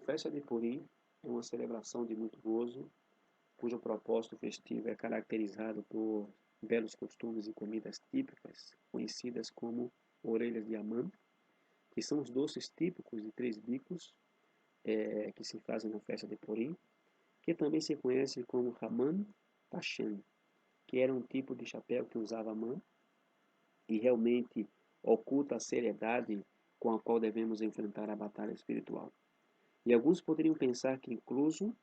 festa de Purim é uma celebração de muito gozo, cujo propósito festivo é caracterizado por belos costumes e comidas típicas, conhecidas como orelhas de Amã, que são os doces típicos de três bicos que se fazem na festa de Purim, que também se conhece como Haman Tashan, que era um tipo de chapéu que usava Amã e realmente oculta a seriedade com a qual devemos enfrentar a batalha espiritual. E alguns poderiam pensar que incluso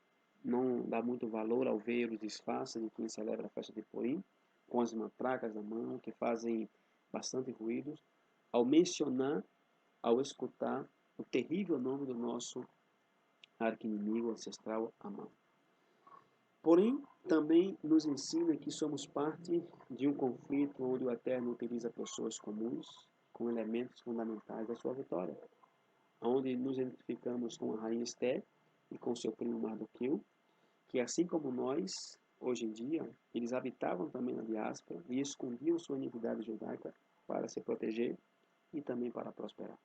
não dá muito valor ao ver os disfarces de quem celebra a festa de Purim, com as matracas na mão, que fazem bastante ruídos, ao mencionar, ao escutar o terrível nome do nosso arqui-inimigo ancestral Amã. Porém, também nos ensina que somos parte de um conflito onde o Eterno utiliza pessoas comuns com elementos fundamentais da sua vitória, onde nos identificamos com a rainha Esté e com seu primo Mardoqueu, que assim como nós, hoje em dia, eles habitavam também na diáspora e escondiam sua identidade judaica para se proteger e também para prosperar.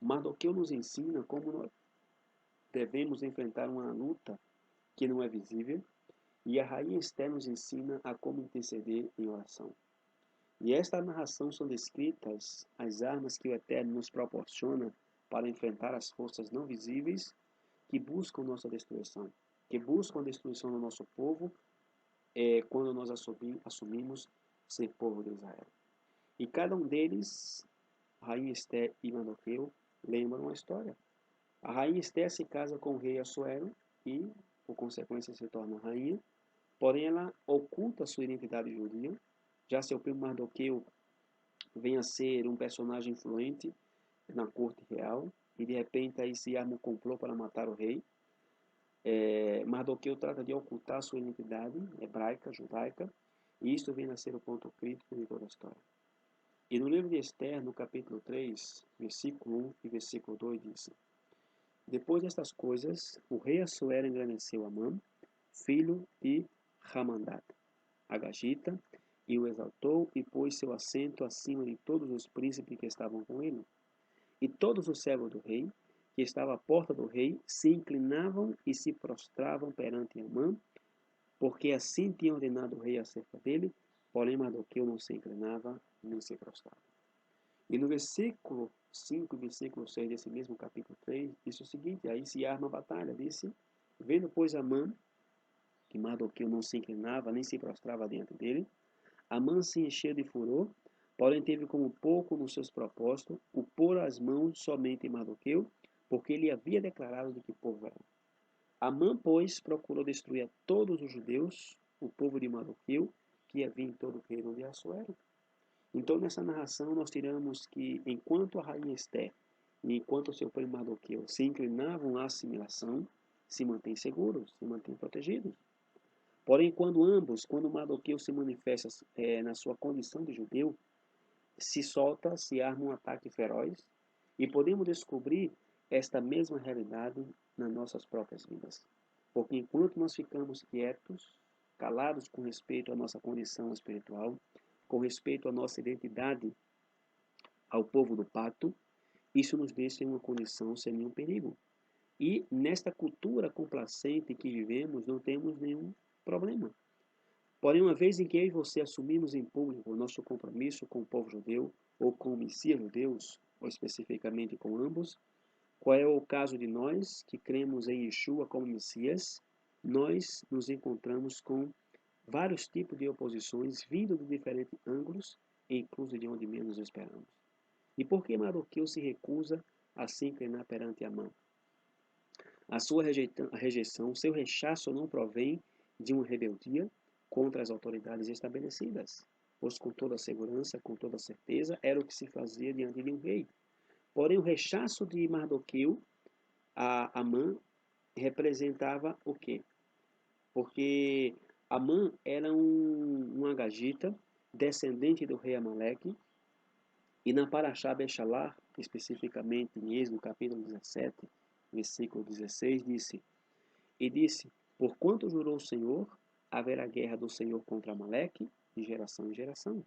Mardoqueu nos ensina como nós devemos enfrentar uma luta que não é visível, e a rainha Esté nos ensina a como interceder em oração. E esta narração são descritas as armas que o Eterno nos proporciona para enfrentar as forças não visíveis que buscam nossa destruição, que buscam a destruição do nosso povo quando nós assumimos ser povo de Israel. E cada um deles, Rainha Esté e Mardoqueu, lembram uma história. A Rainha Esté se casa com o rei Assuero e, por consequência, se torna rainha, porém ela oculta sua identidade judia. Já seu primo Mardoqueu vem a ser um personagem influente na corte real, e de repente aí se arma um complô para matar o rei. Mardoqueu trata de ocultar sua identidade hebraica, judaica, e isto vem a ser o ponto crítico de toda a história. E no livro de Esther, no capítulo 3, versículo 1 e versículo 2, diz: Depois destas coisas, o rei Assuero engrandeceu Amã, filho de Hamandat, Agagita, e o exaltou e pôs seu assento acima de todos os príncipes que estavam com ele. E todos os servos do rei, que estavam à porta do rei, se inclinavam e se prostravam perante Amã, porque assim tinha ordenado o rei acerca dele, porém Mardoqueu não se inclinava nem se prostrava. E no versículo 5 e versículo 6 desse mesmo capítulo 3, diz o seguinte: aí se arma a batalha, disse: Vendo, pois, Amã, que Mardoqueu não se inclinava nem se prostrava diante dele, Amã se encheu de furor, porém teve como pouco nos seus propósitos o pôr as mãos somente em Mardoqueu, porque ele havia declarado de que povo era. Amã, pois, procurou destruir a todos os judeus, o povo de Mardoqueu, que havia em todo o reino de Assuero. Então, nessa narração, nós tiramos que, enquanto a rainha Esté e enquanto o seu primo Mardoqueu se inclinavam à assimilação, se mantêm seguros, se mantêm protegidos. Porém, quando Mardoqueu se manifesta na sua condição de judeu, se solta, se arma um ataque feroz, e podemos descobrir esta mesma realidade nas nossas próprias vidas. Porque enquanto nós ficamos quietos, calados com respeito à nossa condição espiritual, com respeito à nossa identidade ao povo do pacto, isso nos deixa em uma condição sem nenhum perigo. E nesta cultura complacente que vivemos, não temos nenhum problema. Porém, uma vez em que eu e você assumimos em público o nosso compromisso com o povo judeu, ou com o Messias judeus, ou especificamente com ambos, qual é o caso de nós que cremos em Yeshua como Messias, nós nos encontramos com vários tipos de oposições vindo de diferentes ângulos, incluso de onde menos esperamos. E por que Mardoqueu se recusa a se inclinar perante Amã? A sua rejeição, seu rechaço não provém de uma rebeldia contra as autoridades estabelecidas, pois com toda a segurança, com toda a certeza, era o que se fazia diante de um rei. Porém, o rechaço de Mardoqueu a Amã representava o quê? Porque Amã era um agagita, descendente do rei Amaleque, e na Parashá Bechalá, especificamente em Êxodo capítulo 17, versículo 16, disse, porquanto jurou o Senhor, haverá guerra do Senhor contra Amaleque, de geração em geração.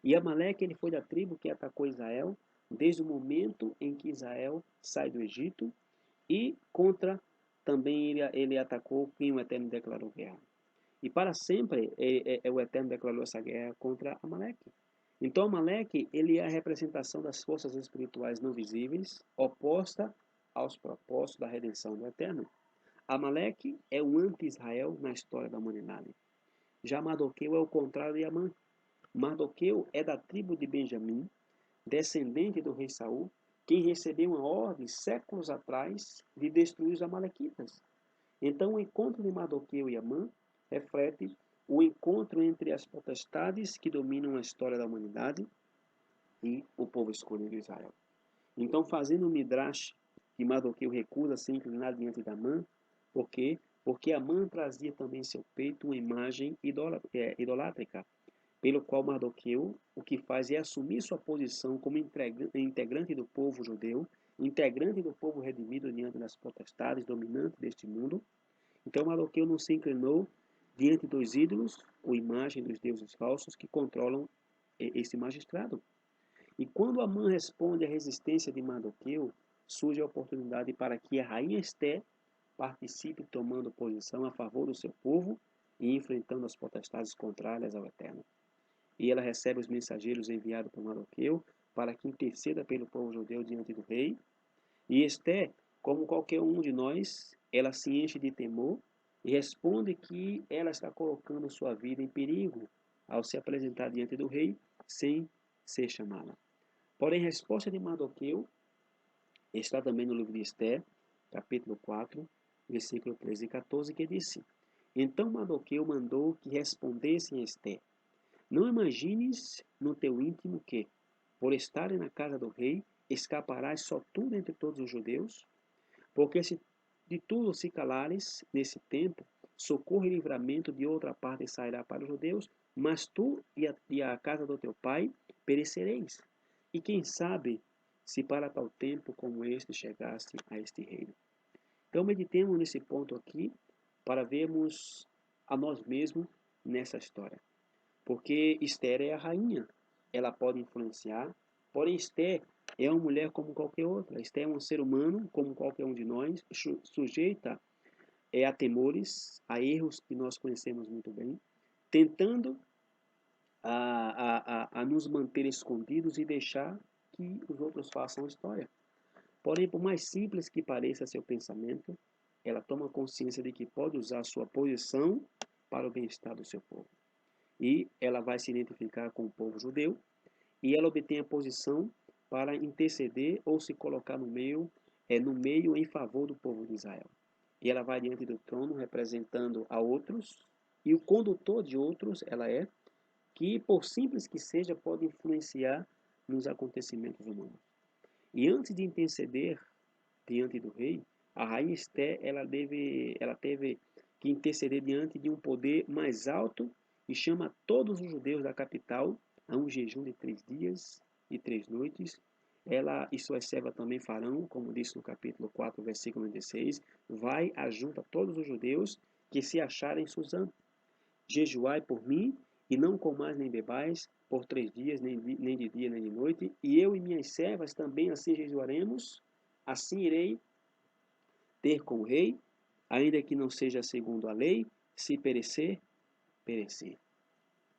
E Amaleque, ele foi da tribo que atacou Israel desde o momento em que Israel sai do Egito, E contra também ele atacou quem o Eterno declarou guerra. E para sempre o Eterno declarou essa guerra contra Amaleque. Então Amaleque ele é a representação das forças espirituais não visíveis, oposta aos propósitos da redenção do Eterno. Amaleque é o anti-Israel na história da humanidade. Já Mardoqueu é o contrário de Amã. Mardoqueu é da tribo de Benjamim, descendente do rei Saul, quem recebeu uma ordem séculos atrás de destruir os amalequitas. Então o encontro de Mardoqueu e Amã reflete o encontro entre as potestades que dominam a história da humanidade e o povo escolhido de Israel. Então, fazendo o Midrash que Mardoqueu recusa se inclinar diante de Amã, por quê? Porque Amã trazia também em seu peito uma imagem idolátrica, pelo qual Mardoqueu o que faz é assumir sua posição como integrante do povo judeu, integrante do povo redimido diante das potestades dominantes deste mundo. Então Mardoqueu não se inclinou diante dos ídolos ou imagem dos deuses falsos que controlam esse magistrado. E quando Amã responde à resistência de Mardoqueu, surge a oportunidade para que a rainha Esté participe tomando posição a favor do seu povo e enfrentando as potestades contrárias ao Eterno. E ela recebe os mensageiros enviados por Mardoqueu para que interceda pelo povo judeu diante do rei. E Esté, como qualquer um de nós, ela se enche de temor e responde que ela está colocando sua vida em perigo ao se apresentar diante do rei sem ser chamada. Porém, a resposta de Mardoqueu está também no livro de Esté, capítulo 4, versículo 13 e 14, que disse: Então Mardoqueu mandou que respondessem a Esté: Não imagines no teu íntimo que, por estarem na casa do rei, escaparás só tu entre todos os judeus? Porque se de tudo se calares nesse tempo, socorro e livramento de outra parte sairá para os judeus, mas tu e a casa do teu pai perecereis. E quem sabe se para tal tempo como este chegasse a este reino. Então meditemos nesse ponto aqui para vermos a nós mesmos nessa história. Porque Esther é a rainha, ela pode influenciar, porém Esther é uma mulher como qualquer outra. Esther é um ser humano como qualquer um de nós, sujeita a temores, a erros que nós conhecemos muito bem, tentando a nos manter escondidos e deixar que os outros façam a história. Porém, por mais simples que pareça seu pensamento, ela toma consciência de que pode usar sua posição para o bem-estar do seu povo. E ela vai se identificar com o povo judeu, e ela obtém a posição para interceder ou se colocar no meio em favor do povo de Israel. E ela vai diante do trono representando a outros, e o condutor de outros ela é, que por simples que seja, pode influenciar nos acontecimentos humanos. E antes de interceder diante do rei, a rainha Esté, ela teve que interceder diante de um poder mais alto e chama todos os judeus da capital a um jejum de 3 dias e 3 noites. Ela e suas servas também farão, como disse no capítulo 4, versículo 16, vai ajunta todos os judeus que se acharem em Suzã. Jejuai por mim, e não comais nem bebais por 3 dias, nem de dia nem de noite, e eu e minhas servas também assim jejuaremos, assim irei ter com o rei, ainda que não seja segundo a lei, se perecer, perecer.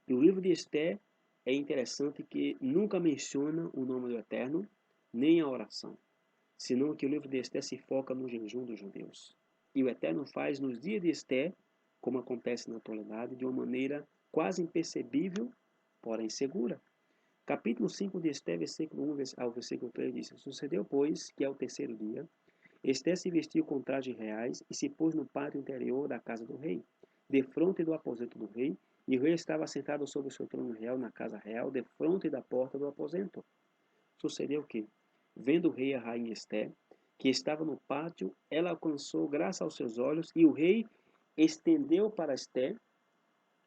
E o livro de Esté é interessante que nunca menciona o nome do Eterno, nem a oração, senão que o livro de Esté se foca no jejum dos judeus. E o Eterno faz nos dias de Esté, como acontece na atualidade, de uma maneira quase imperceptível, porém segura. Capítulo 5 de Esté, versículo 1 ao versículo 3 diz: Sucedeu, pois, que ao terceiro dia, Esté se vestiu com trajes reais e se pôs no pátio interior da casa do rei, defronte do aposento do rei, e o rei estava sentado sobre o seu trono real na casa real, defronte da porta do aposento. Sucedeu que, vendo o rei a rainha Esté, que estava no pátio, ela alcançou graça aos seus olhos, e o rei estendeu para Esté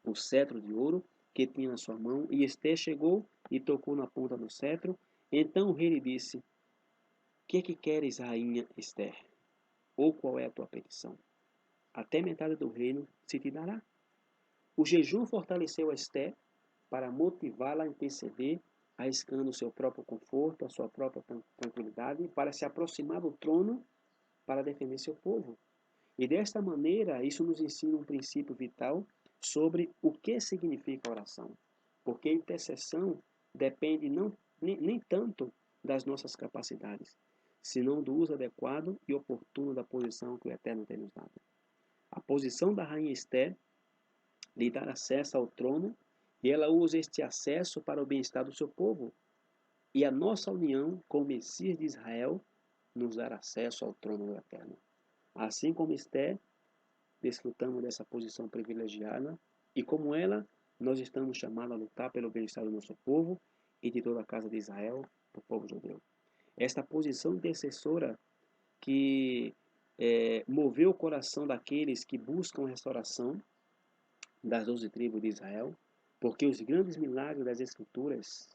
o cetro de ouro que tinha na sua mão, e Esté chegou e tocou na ponta do cetro. Então o rei lhe disse: Que é que queres, rainha Esté? Ou qual é a tua petição? Até metade do reino se te dará. O jejum fortaleceu a Esté para motivá-la a interceder, arriscando o seu próprio conforto, a sua própria tranquilidade, para se aproximar do trono para defender seu povo. E desta maneira, isso nos ensina um princípio vital sobre o que significa oração. Porque a intercessão depende nem tanto das nossas capacidades, senão do uso adequado e oportuno da posição que o Eterno tem nos dado. A posição da rainha Esther lhe dá acesso ao trono e ela usa este acesso para o bem-estar do seu povo. E a nossa união com o Messias de Israel nos dá acesso ao trono do Eterno. Assim como Esther, desfrutamos dessa posição privilegiada e como ela, nós estamos chamados a lutar pelo bem-estar do nosso povo e de toda a casa de Israel, do povo judeu. Esta posição intercessora que moveu o coração daqueles que buscam a restauração das 12 tribos de Israel, porque os grandes milagres das Escrituras,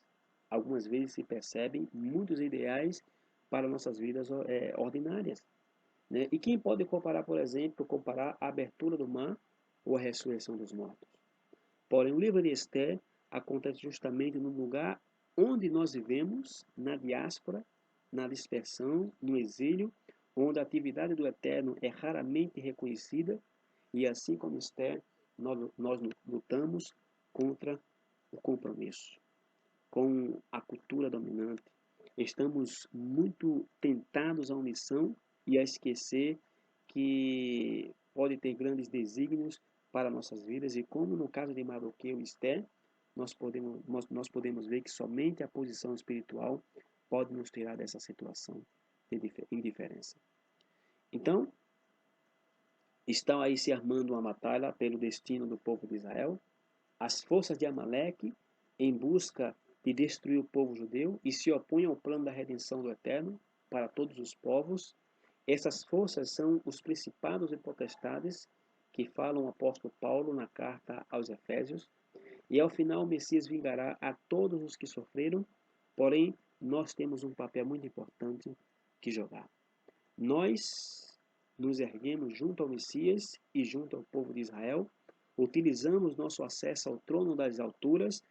algumas vezes se percebem muitos ideais para nossas vidas ordinárias. Né? E quem pode comparar, por exemplo, a abertura do mar ou a ressurreição dos mortos? Porém, o livro de Esther acontece justamente no lugar onde nós vivemos, na diáspora, na dispersão, no exílio, onde a atividade do Eterno é raramente reconhecida, e assim como Esther, nós lutamos contra o compromisso, com a cultura dominante. Estamos muito tentados à omissão e a esquecer que pode ter grandes desígnios para nossas vidas, e como no caso de Mardoqueu e Esther, nós podemos ver que somente a posição espiritual pode nos tirar dessa situação de indiferença. Então, estão aí se armando uma batalha pelo destino do povo de Israel, as forças de Amaleque em busca de destruir o povo judeu e se opõem ao plano da redenção do Eterno para todos os povos. Essas forças são os principados e potestades que falam o apóstolo Paulo na carta aos Efésios. E ao final o Messias vingará a todos os que sofreram, porém nós temos um papel muito importante que jogar. Nós nos erguemos junto ao Messias e junto ao povo de Israel, utilizamos nosso acesso ao trono das alturas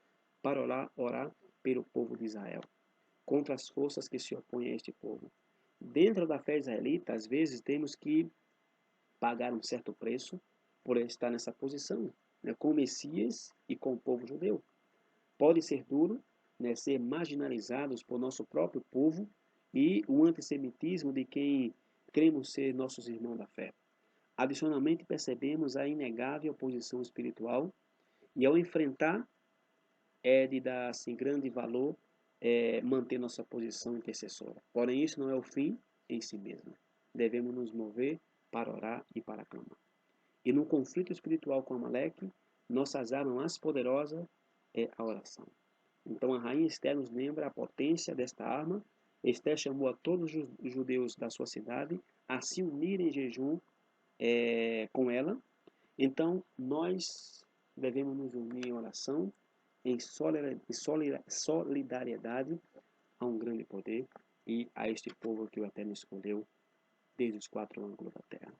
para orar pelo povo de Israel, contra as forças que se opõem a este povo. Dentro da fé israelita, às vezes temos que pagar um certo preço por estar nessa posição, né, com o Messias e com o povo judeu. Pode ser duro, né, ser marginalizados por nosso próprio povo e o antissemitismo de quem cremos ser nossos irmãos da fé. Adicionalmente, percebemos a inegável posição espiritual e ao enfrentar é de dar assim, grande valor manter nossa posição intercessora. Porém, isso não é o fim em si mesmo. Devemos nos mover para orar e para clamar. E no conflito espiritual com Amaleque, nossas armas mais poderosas é a oração. Então a rainha Esther nos lembra a potência desta arma. Esther chamou a todos os judeus da sua cidade a se unirem em jejum com ela. Então nós devemos nos unir em oração, em solidariedade a um grande poder e a este povo que o Eterno escolheu desde os 4 ângulos da terra.